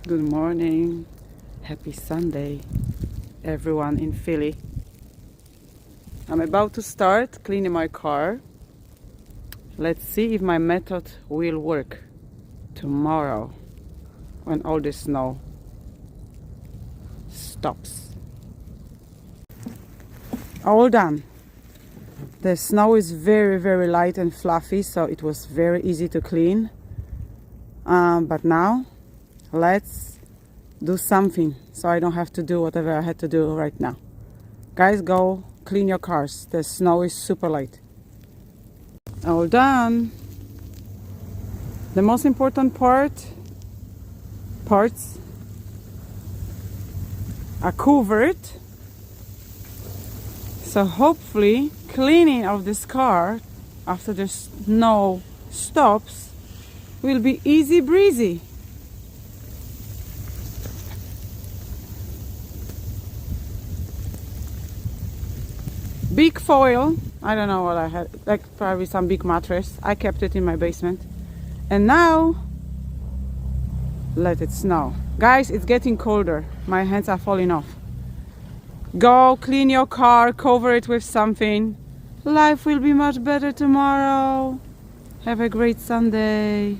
Good morning. Happy Sunday, everyone in Philly. I'm about to start cleaning my car. Let's see if my method will work tomorrow when all the snow stops. All done. The snow is very light and fluffy, so it was very easy to clean. But now let's do something so I don't have to do whatever I had to do right now. Guys, go clean your cars. The snow is super light. All done. The most important parts are covered. So hopefully cleaning of this car after the snow stops will be easy breezy. Big foil, I don't know what I had, like probably some big mattress. I kept it in my basement. And now, let it snow. Guys, it's getting colder. My hands are falling off. Go clean your car, cover it with something. Life will be much better tomorrow. Have a great Sunday.